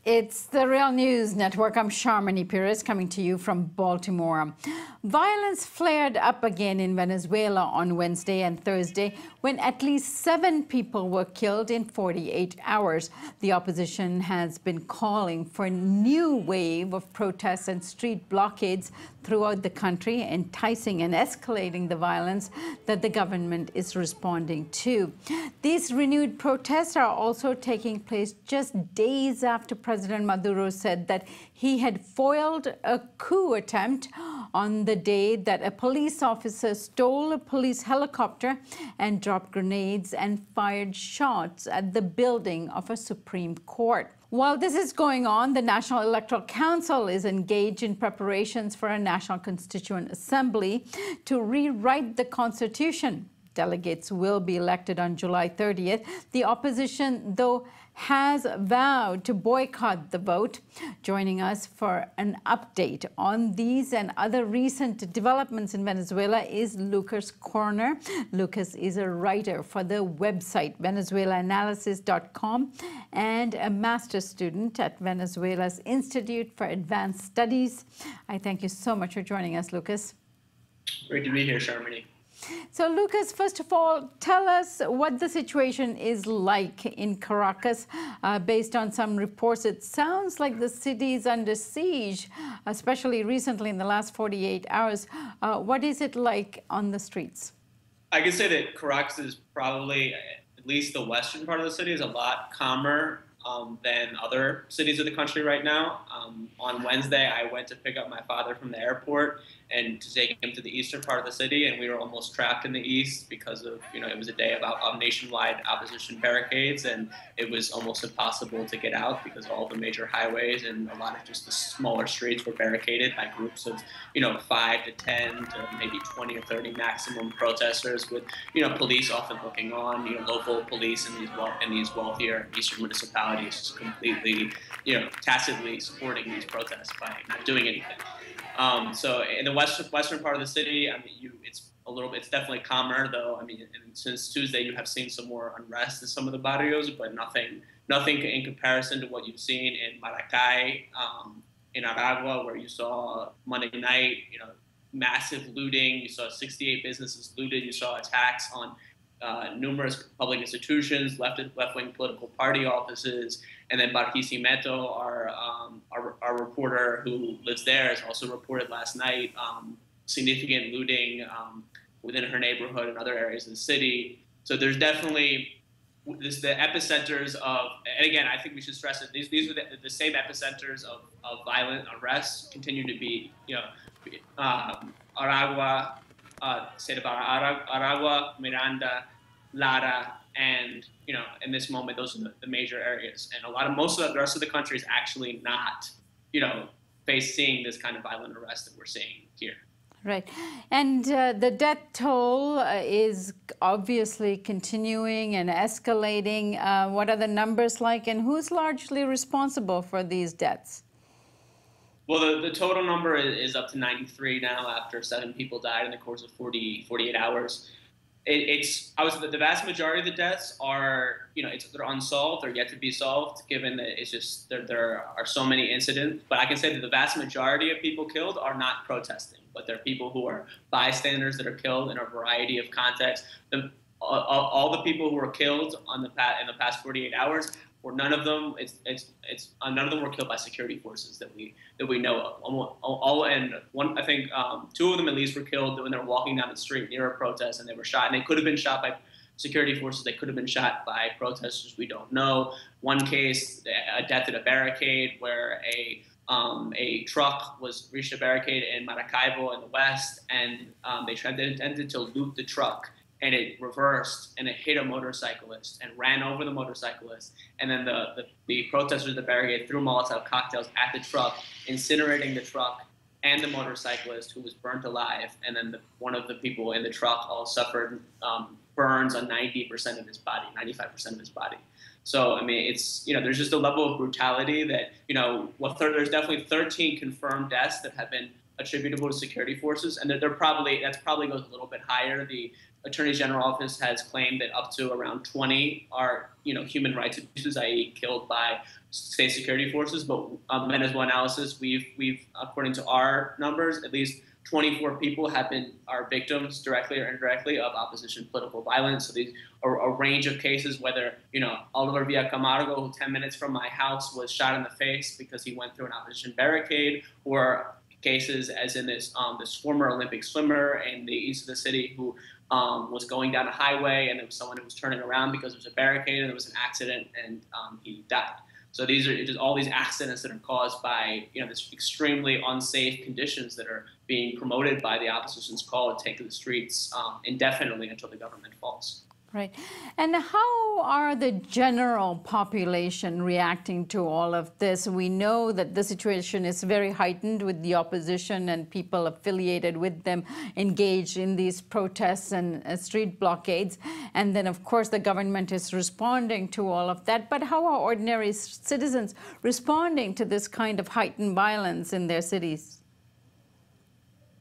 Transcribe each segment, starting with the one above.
It's the Real News Network. I'm Sharmini Pires coming to you from Baltimore. Violence flared up again in Venezuela on Wednesday and Thursday when at least 7 people were killed in 48 hours. The opposition has been calling for a new wave of protests and street blockades throughout the country, enticing and escalating the violence that the government is responding to. These renewed protests are also taking place just days after President Maduro said that he had foiled a coup attempt on the day that a police officer stole a police helicopter and dropped grenades and fired shots at the building of a Supreme Court. While this is going on, the National Electoral Council is engaged in preparations for a National Constituent Assembly to rewrite the Constitution. Delegates will be elected on July 30th. The opposition, though, has vowed to boycott the vote. Joining us for an update on these and other recent developments in Venezuela is Lucas Koerner. Lucas is a writer for the website venezuelaanalysis.com and a master's student at Venezuela's Institute for Advanced Studies. I thank you so much for joining us, Lucas. Great to be here, Sharmini. So, Lucas, first of all, tell us what the situation is like in Caracas. Based on some reports, it sounds like the city is under siege, especially recently in the last 48 hours. What is it like on the streets? I can say that Caracas is probably, at least the western part of the city, is a lot calmer than other cities of the country right now. On Wednesday, I went to pick up my father from the airport and to take him to the eastern part of the city, and we were almost trapped in the east because of, it was a day of nationwide opposition barricades, and it was almost impossible to get out because all the major highways and a lot of just the smaller streets were barricaded by groups of, 5 to 10 to maybe 20 or 30 maximum protesters with, police often looking on, local police in these wealthier eastern municipalities just completely, tacitly supporting these protests by not doing anything. So in the western part of the city, it's definitely calmer, though. And since Tuesday, you have seen some more unrest in some of the barrios, but nothing in comparison to what you've seen in Maracay, in Aragua, where you saw Monday night, massive looting. You saw 68 businesses looted. You saw attacks on numerous public institutions, left-wing political party offices, and then Barquisimeto, our reporter who lives there, has also reported last night significant looting within her neighborhood and other areas of the city. So there's definitely the epicenters of, and again, I think we should stress that these are the same epicenters of violent arrests continue to be, Aragua, state of Aragua, Miranda, Lara, and in this moment, those are the major areas. And most of the rest of the country is actually not, facing this kind of violent arrest that we're seeing here. Right. And the death toll is obviously continuing and escalating. What are the numbers like, and who's largely responsible for these deaths? Well, the total number is up to 93 now after 7 people died in the course of 48 hours. The vast majority of the deaths are, they're unsolved, they're yet to be solved, given that it's just, there are so many incidents. But I can say that the vast majority of people killed are not protesting, but they're people who are bystanders that are killed in a variety of contexts. All the people who were killed in the past 48 hours, none of them were killed by security forces that we know of. I think 2 of them at least were killed when they were walking down the street near a protest, and they were shot. And they could have been shot by security forces. They could have been shot by protesters. We don't know. One case, a death at a barricade where a truck reached a barricade in Maracaibo in the west, and they attempted to loot the truck. And it reversed, and it hit a motorcyclist and ran over the motorcyclist. And then the protesters at the barricade threw Molotov cocktails at the truck, incinerating the truck and the motorcyclist, who was burnt alive. And then one of the people in the truck all suffered burns on 90% of his body, 95% of his body. So, it's, there's just a level of brutality that, there's definitely 13 confirmed deaths that have been attributable to security forces, and that's probably goes a little bit higher. Attorney General office has claimed that up to around 20 are, human rights abuses, i.e., killed by state security forces. But Venezuela analysis, we've according to our numbers, at least 24 people are victims directly or indirectly of opposition political violence. So these are a range of cases, whether, Oliver Camargo, who 10 minutes from my house was shot in the face because he went through an opposition barricade, or cases as in this former Olympic swimmer in the east of the city who was going down a highway, and there was someone who was turning around because there was a barricade and there was an accident, and he died. So these are just all these accidents that are caused by this extremely unsafe conditions that are being promoted by the opposition's call to take to the streets indefinitely until the government falls. Right. And how are the general population reacting to all of this? We know that the situation is very heightened with the opposition and people affiliated with them engaged in these protests and street blockades. And then, of course, the government is responding to all of that. But how are ordinary citizens responding to this kind of heightened violence in their cities?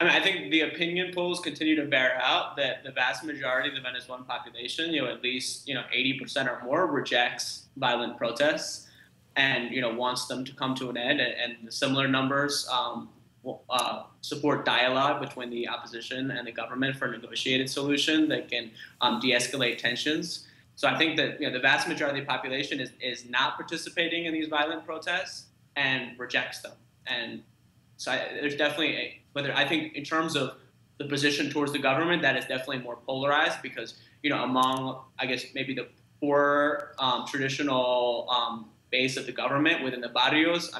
I think the opinion polls continue to bear out that the vast majority of the Venezuelan population, at least 80% or more, rejects violent protests and wants them to come to an end. And the similar numbers support dialogue between the opposition and the government for a negotiated solution that can de-escalate tensions. So I think that the vast majority of the population is not participating in these violent protests and rejects them. And so there's definitely I think in terms of the position towards the government, that is definitely more polarized because, among, I guess, maybe the poor traditional base of the government within the barrios,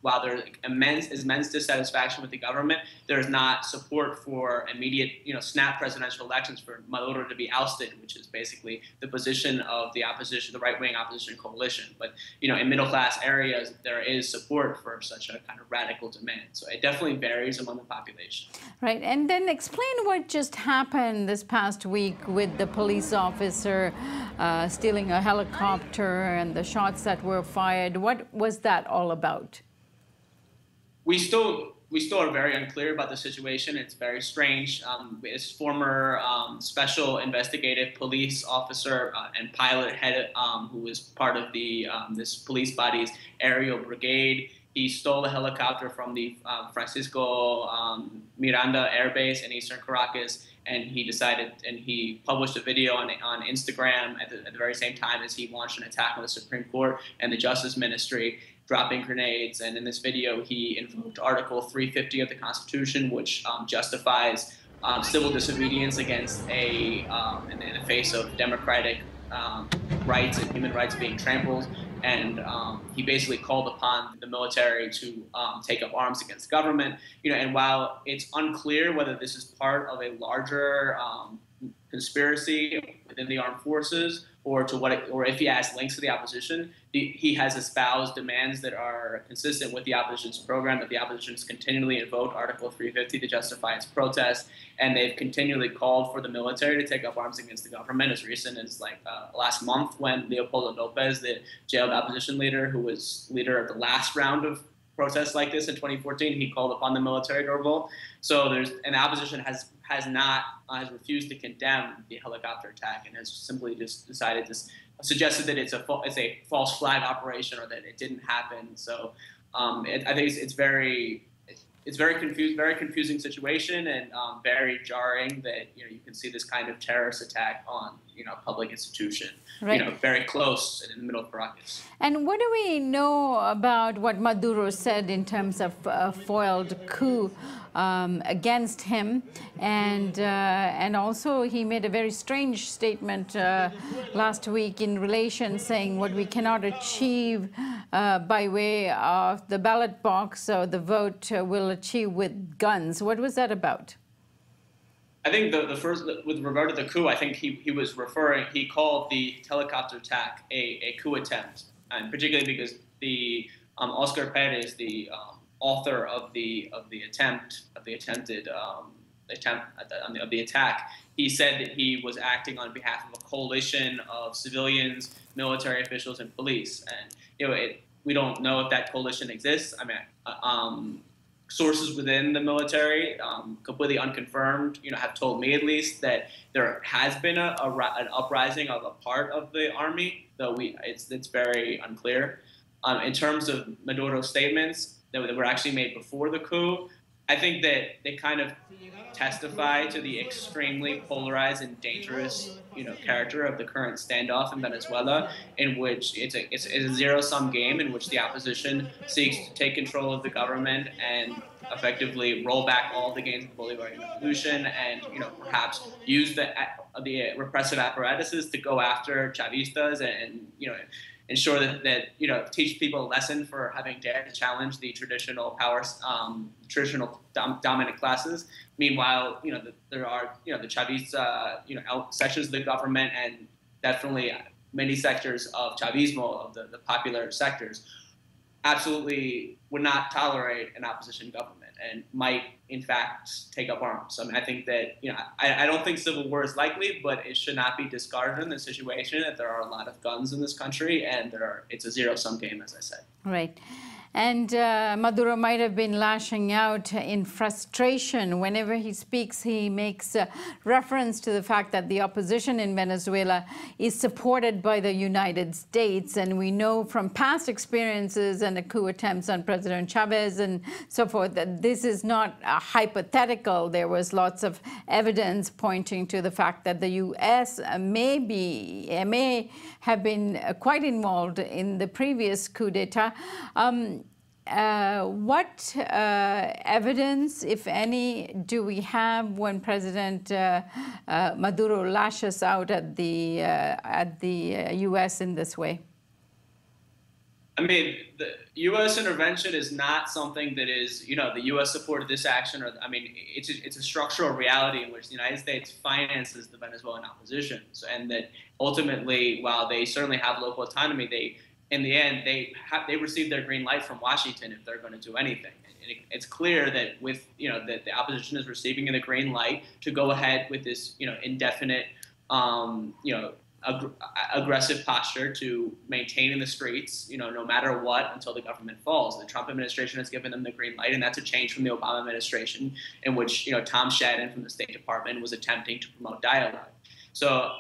while there's immense dissatisfaction with the government, there's not support for immediate, snap presidential elections for Maduro to be ousted, which is basically the position of the opposition, the right-wing opposition coalition. But, in middle-class areas, there is support for such a kind of radical demand. So it definitely varies among the population. Right. And then explain what just happened this past week with the police officer stealing a helicopter and the shots that were fired. What was that all about? We still are very unclear about the situation. It's very strange. This former special investigative police officer and pilot head, who was part of the this police body's aerial brigade, he stole a helicopter from the Francisco Miranda Air Base in eastern Caracas, and he published a video on Instagram at the very same time as he launched an attack on the Supreme Court and the Justice Ministry, dropping grenades. And in this video, he invoked Article 350 of the Constitution, which justifies civil disobedience against in the face of democratic rights and human rights being trampled. And he basically called upon the military to take up arms against the government. And while it's unclear whether this is part of a larger conspiracy within the armed forces, or if he has links to the opposition, he has espoused demands that are consistent with the opposition's program, that the opposition has continually invoked Article 350 to justify its protest, and they've continually called for the military to take up arms against the government, as recent as last month when Leopoldo Lopez, the jailed opposition leader, who was leader of the last round of protests like this in 2014, he called upon the military to revolt. So the opposition has refused to condemn the helicopter attack and has simply just suggested that it's a false flag operation or that it didn't happen. So I think it's very confusing situation, and very jarring that you can see this kind of terrorist attack on a public institution, right, very close in the middle of Caracas. And what do we know about what Maduro said in terms of a foiled coup against him? And also he made a very strange statement last week in relation, saying what we cannot achieve by way of the ballot box or the vote will achieve with guns. What was that about? I think the first, with regard to the coup, I think he called the helicopter attack a coup attempt, and particularly because the Oscar Perez, the author of the attack, he said that he was acting on behalf of a coalition of civilians, military officials, and police, and we don't know if that coalition exists. I mean, sources within the military, completely unconfirmed, have told me at least that there has been an uprising of a part of the army, though it's very unclear. In terms of Maduro's statements that were actually made before the coup, I think that they kind of testify to the extremely polarized and dangerous, character of the current standoff in Venezuela, in which it's a zero-sum game in which the opposition seeks to take control of the government and effectively roll back all the gains of the Bolivarian Revolution, and perhaps use the repressive apparatuses to go after Chavistas and ensure that teach people a lesson for having dared to challenge the traditional powers, dominant classes. Meanwhile, there are the Chavista sections of the government, and definitely many sectors of Chavismo, of the popular sectors, absolutely would not tolerate an opposition government and might, in fact, take up arms. So, I mean, I think that, I don't think civil war is likely, but it should not be discarded in the situation that there are a lot of guns in this country, and it's a zero-sum game, as I said. Right. And Maduro might have been lashing out in frustration. Whenever he speaks, he makes reference to the fact that the opposition in Venezuela is supported by the United States. And we know from past experiences and the coup attempts on President Chavez and so forth that this is not hypothetical. There was lots of evidence pointing to the fact that the U.S. may have been quite involved in the previous coup d'etat. What evidence, if any, do we have when President Maduro lashes out at the U.S. in this way? I mean, the U.S. intervention is not something that is, the U.S. supported this action, or it's a structural reality in which the United States finances the Venezuelan opposition, and that ultimately, while they certainly have local autonomy, in the end, they receive their green light from Washington if they're going to do anything. And it's clear that that the opposition is receiving the green light to go ahead with this, indefinite, aggressive posture to maintain in the streets, no matter what, until the government falls. The Trump administration has given them the green light, and that's a change from the Obama administration, in which Tom Shadden from the State Department was attempting to promote dialogue. So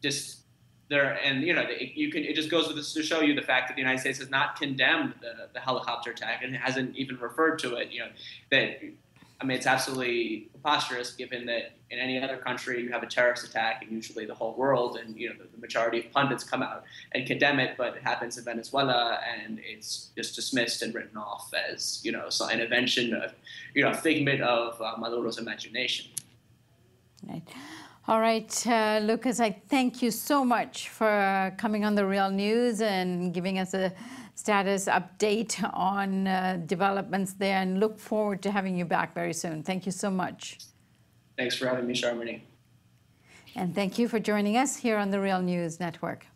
just. It just goes to show you the fact that the United States has not condemned the helicopter attack, and it hasn't even referred to it. It's absolutely preposterous, given that in any other country you have a terrorist attack, and usually the whole world and the majority of pundits come out and condemn it, but it happens in Venezuela, and it's just dismissed and written off as an invention of a figment of Maduro's imagination. Right. All right, Lucas, I thank you so much for coming on The Real News and giving us a status update on developments there, and look forward to having you back very soon. Thank you so much. Thanks for having me, Sharmini. And thank you for joining us here on The Real News Network.